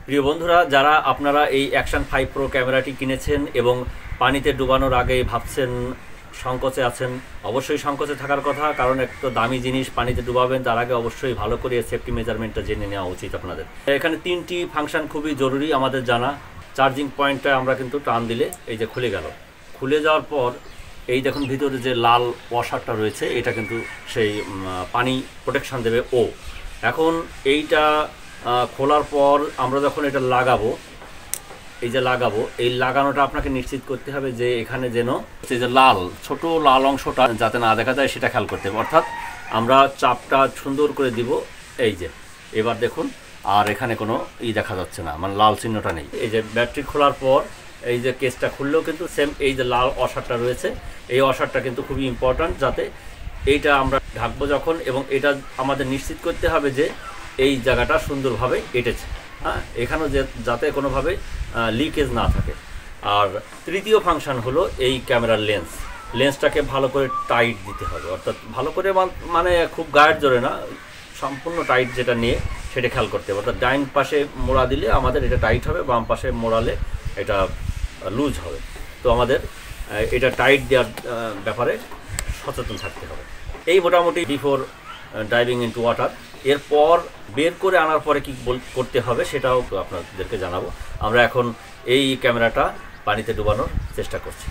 প্রিয় বন্ধুরা, যারা আপনারা এই অ্যাকশন 5 প্রো ক্যামেরাটি কিনেছেন এবং পানিতে ডুবানোর আগে ভাবছেন, সংকোচে আছেন, অবশ্যই সংকোচে থাকার কথা, কারণ একটা দামি জিনিস পানিতে ডুবাবেন তার আগে অবশ্যই ভালো করে সেফটি মেজারমেন্টটা জেনে নেওয়া উচিত আপনাদের। এখানে তিনটি ফাংশন খুবই জরুরি আমাদের জানা। চার্জিং পয়েন্টটা আমরা কিন্তু টান দিলে এই যে খুলে গেল। খুলে যাওয়ার পর এই দেখুন ভিতরে যে লাল ওয়াশারটা রয়েছে, এটা কিন্তু সেই পানি প্রোটেকশন দেবে। এখন এইটা খোলার পর আমরা যখন এটা লাগাবো, এই যে এই লাগানোটা আপনাকে নিশ্চিত করতে হবে যে এখানে যেন এই যে ছোট লাল অংশটা যাতে না দেখা যায় সেটা খেয়াল করতে হবে। অর্থাৎ আমরা চাপটা সুন্দর করে দিব, এই যে এবার দেখুন, আর এখানে কোনো দেখা যাচ্ছে না, মানে লাল চিহ্নটা নেই। এই যে ব্যাটারি খোলার পর এই যে কেসটা খুললেও কিন্তু সেম এই যে লাল ওয়াশারটা রয়েছে, এই ওয়াশারটা কিন্তু খুবই ইম্পর্ট্যান্ট, যাতে এইটা আমরা ঢাকবো যখন, এবং এটা আমাদের নিশ্চিত করতে হবে যে এই জায়গাটা সুন্দরভাবে এঁটেছে, হ্যাঁ, এখানেও যাতে কোনোভাবে লিকেজ না থাকে। আর তৃতীয় ফাংশন হলো এই ক্যামেরার লেন্সটাকে ভালো করে টাইট দিতে হবে, অর্থাৎ ভালো করে মানে খুব গায়ের জোরে না, সম্পূর্ণ টাইট যেটা নিয়ে সেটা খেয়াল করতে হবে। অর্থাৎ ডাইন পাশে মোড়া দিলে আমাদের এটা টাইট হবে, বাম পাশে মোড়ালে এটা লুজ হবে। তো আমাদের এটা টাইট দেওয়ার ব্যাপারে সচেতন থাকতে হবে। এই মোটামুটি বিফোর ডাইভিং ইনটু ওয়াটার। এরপর বের করে আনার পরে কি করতে হবে সেটাও আপনাদেরকে জানাবো। আমরা এখন এই ক্যামেরাটা পানিতে ডুবানোর চেষ্টা করছি।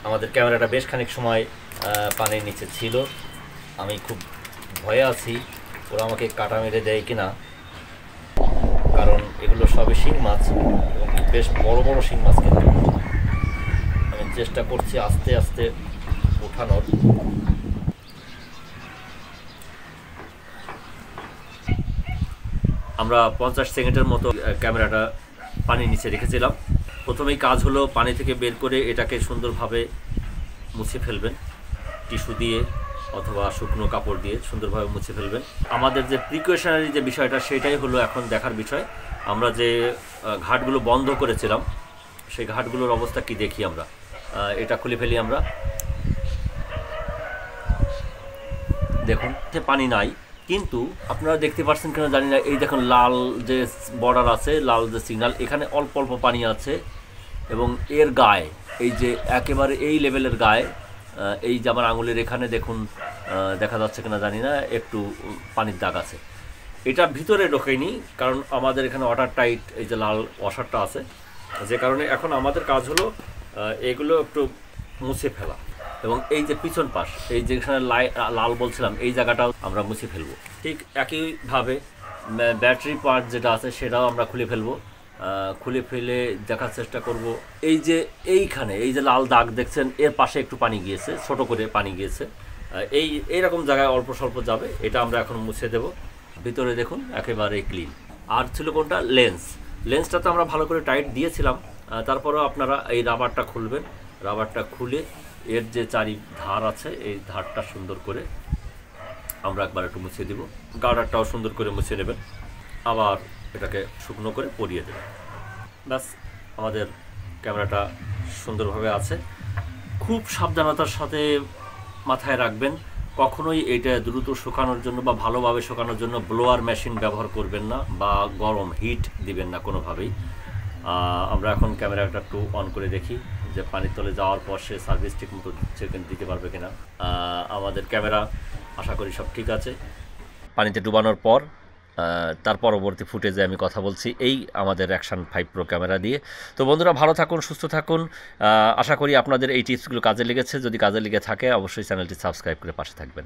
আমাদের ক্যামেরাটা বেশ খানিক সময় পানির নিচে ছিল। আমি খুব ভয়ে আছি ওরা আমাকে কাটা মেরে দেয় কিনা, কারণ এগুলো সবই শিং মাছ এবং বেশ বড় বড় শিং মাছ। কিন্তু আমি চেষ্টা করছি আস্তে আস্তে ওঠানোর। আমরা 50 সেকেন্ডের মতো ক্যামেরাটা পানির নিচে রেখেছিলাম। প্রথমেই কাজ হলো পানি থেকে বের করে এটাকে সুন্দরভাবে মুছে ফেলবেন, টিস্যু দিয়ে অথবা শুকনো কাপড় দিয়ে সুন্দরভাবে মুছে ফেলবেন। আমাদের যে প্রিকশনারি যে বিষয়টা সেটাই হলো এখন দেখার বিষয়। আমরা যে ঘাটগুলো বন্ধ করেছিলাম সেই ঘাটগুলোর অবস্থা কি দেখি আমরা। এটা খুলে ফেলি আমরা, দেখুন পানি নাই, কিন্তু আপনারা দেখতে পাচ্ছেন কিনা জানি না, এই দেখুন লাল যে বর্ডার আছে, লাল যে সিগন্যাল, এখানে অল্প অল্প পানি আছে। এবং এর গায়ে এই যে একেবারে এই লেভেলের গায়ে এই যে আমার আঙুলের এখানে দেখুন, দেখা যাচ্ছে কিনা জানি না, একটু পানির দাগ আছে। এটা ভিতরে ঢোকেনি, কারণ আমাদের এখানে ওয়াটার টাইট এই যে লাল ওয়াশারটা আছে, যে কারণে এখন আমাদের কাজ হলো এগুলো একটু মুছে ফেলা। এবং এই যে পিছন পাশ, এই যেখানে লাল বলছিলাম, এই জায়গাটাও আমরা মুছে ফেলবো। ঠিক একইভাবে ব্যাটারি পার্ট যেটা আছে সেটাও আমরা খুলে ফেলবো। খুলে ফেলে দেখার চেষ্টা করব। এই যে এইখানে এই যে লাল দাগ দেখছেন, এর পাশে একটু পানি গিয়েছে, ছোট করে পানি গিয়েছে, এইরকম জায়গায় অল্প স্বল্প যাবে, এটা আমরা এখন মুছে দেব। ভিতরে দেখুন একেবারে ক্লিন। আর ছিল কোনটা, লেন্সটা তো আমরা ভালো করে টাইট দিয়েছিলাম। তারপরেও আপনারা এই রাবারটা খুলবেন, রাবারটা খুলে এর যে চারি ধার আছে এই ধারটা সুন্দর করে আমরা একবার একটু মুছে দিব। গার্ডারটাও সুন্দর করে মুছে নেবেন, আবার এটাকে শুকনো করে পরিয়ে দেবেন। ব্যাস, আমাদের ক্যামেরাটা সুন্দরভাবে আছে। খুব সাবধানতার সাথে মাথায় রাখবেন, কখনোই এটা দ্রুত শুকানোর জন্য বা ভালোভাবে শুকানোর জন্য ব্লোয়ার মেশিন ব্যবহার করবেন না, বা গরম হিট দিবেন না কোনোভাবেই। আমরা এখন ক্যামেরাটা একটু অন করে দেখি যে পানির তলে যাওয়ার পর সে সার্ভিস ঠিক মতো দিতে পারবে কিনা। আমাদের ক্যামেরা আশা করি সব ঠিক আছে। পানিতে ডুবানোর পর তার পরবর্তী ফুটেজে আমি কথা বলছি এই আমাদের অ্যাকশন 5 প্রো ক্যামেরা দিয়ে। তো বন্ধুরা, ভালো থাকুন, সুস্থ থাকুন। আশা করি আপনাদের এই টিপসগুলো কাজে লেগেছে। যদি কাজে লেগে থাকে অবশ্যই চ্যানেলটি সাবস্ক্রাইব করে পাশে থাকবেন।